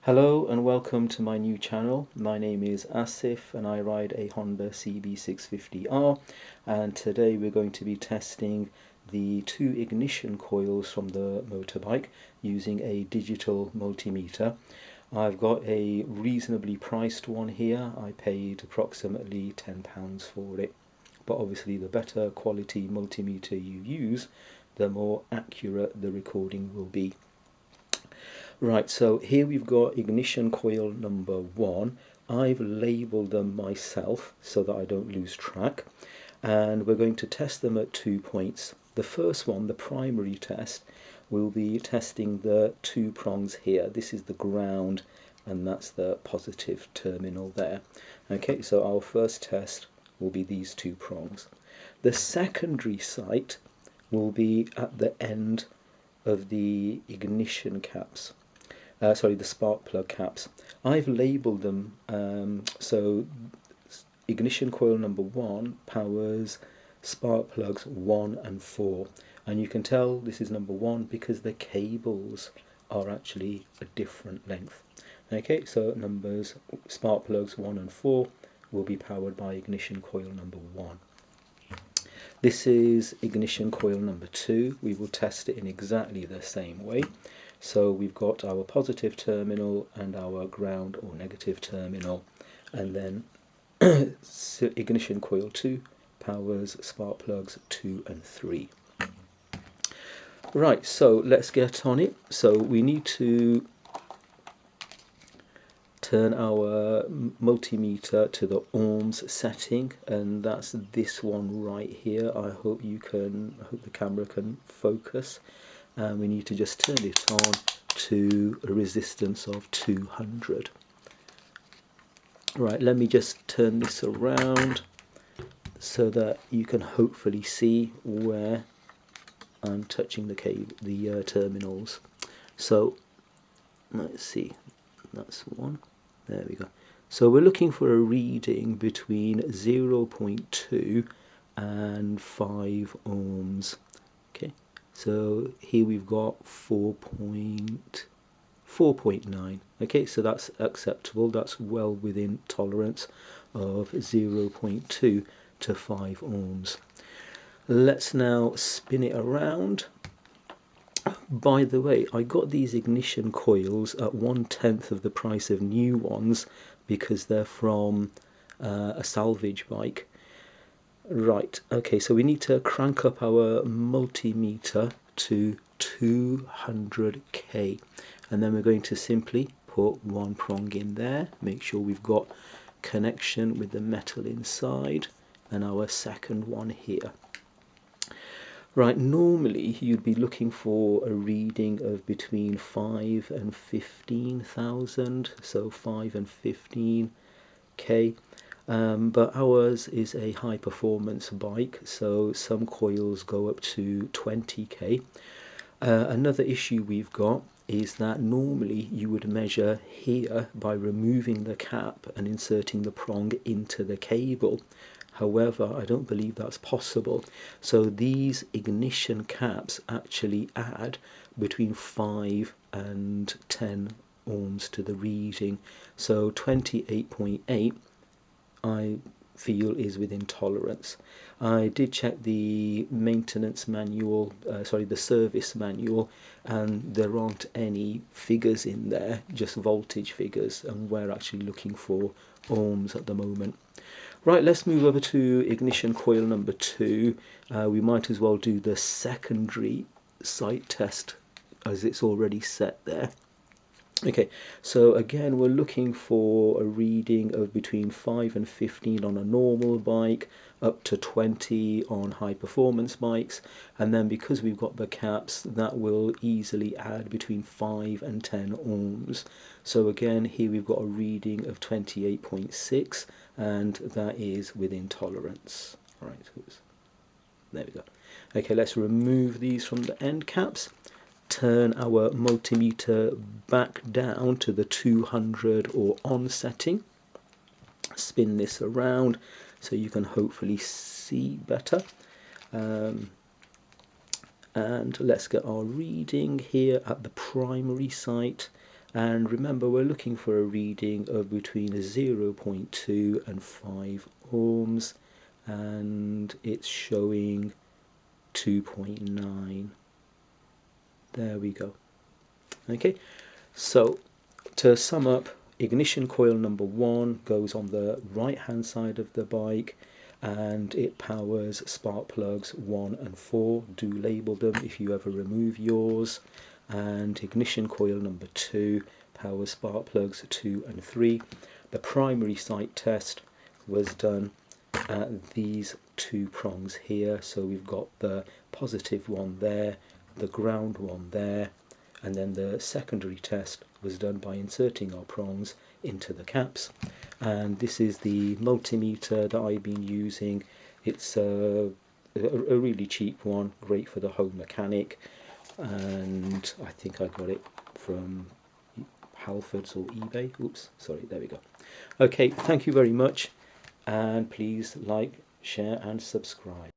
Hello and welcome to my new channel. My name is Asif and I ride a Honda CB650R, and today we're going to be testing the two ignition coils from the motorbike using a digital multimeter. I've got a reasonably priced one here. I paid approximately £10 for it, but obviously the better quality multimeter you use, the more accurate the recording will be. Right, so here we've got ignition coil number 1. I've labelled them myself so that I don't lose track, and we're going to test them at 2 points. The first one, the primary test, will be testing the two prongs here. This is the ground and that's the positive terminal there. Okay, so our first test will be these two prongs. The secondary site will be at the end of the ignition caps. The spark plug caps. I've labelled them so ignition coil number 1 powers spark plugs 1 and 4, and you can tell this is number 1 because the cables are actually a different length. Okay, so numbers spark plugs 1 and 4 will be powered by ignition coil number 1. This is ignition coil number 2. We will test it in exactly the same way. So we've got our positive terminal and our ground or negative terminal, and then ignition coil 2 powers spark plugs 2 and 3. Right, so let's get on it. So we need to turn our multimeter to the ohms setting, and that's this one right here. I hope the camera can focus. And we need to just turn it on to a resistance of 200. Right, let me just turn this around so that you can hopefully see where I'm touching the terminals. So let's see, that's one. There we go. So we're looking for a reading between 0.2 and 5 ohms. Okay. So here we've got 4.9. Okay, so that's acceptable. That's well within tolerance of 0.2 to 5 ohms. Let's now spin it around. By the way, I got these ignition coils at 1/10 of the price of new ones because they're from a salvage bike. Right, okay, so we need to crank up our multimeter to 200k, and then we're going to simply put one prong in there, make sure we've got connection with the metal inside, and our second one here. Right, normally you'd be looking for a reading of between 5 and 15,000, so 5 and 15k. But ours is a high performance bike, so some coils go up to 20k. Another issue we've got is that normally you would measure here by removing the cap and inserting the prong into the cable. However, I don't believe that's possible. So these ignition caps actually add between 5 and 10 ohms to the reading. So 28.8 I feel is within tolerance. I did check the maintenance manual, the service manual, and there aren't any figures in there, just voltage figures, and we're actually looking for ohms at the moment. Right, let's move over to ignition coil number 2. We might as well do the secondary site test as it's already set there. Okay, so again we're looking for a reading of between 5 and 15 on a normal bike, up to 20 on high performance bikes, and then because we've got the caps, that will easily add between 5 and 10 ohms. So again, here we've got a reading of 28.6, and that is within tolerance. All right, there we go. Okay, let's remove these from the end caps. Turn our multimeter back down to the 200 or on setting. Spin this around so you can hopefully see better. And let's get our reading here at the primary site. and remember we're looking for a reading of between 0.2 and 5 ohms, and it's showing 2.9. There we go. Okay, so to sum up, ignition coil number 1 goes on the right hand side of the bike and it powers spark plugs 1 and 4. Do label them if you ever remove yours. And ignition coil number 2 powers spark plugs 2 and 3. The primary site test was done at these 2 prongs here, so we've got the positive one there, the ground one there, and then the secondary test was done by inserting our prongs into the caps. And this is the multimeter that I've been using. It's a really cheap one, great for the home mechanic, and I think I got it from Halfords or eBay. Oops, sorry, there we go. Okay, thank you very much, and please like, share and subscribe.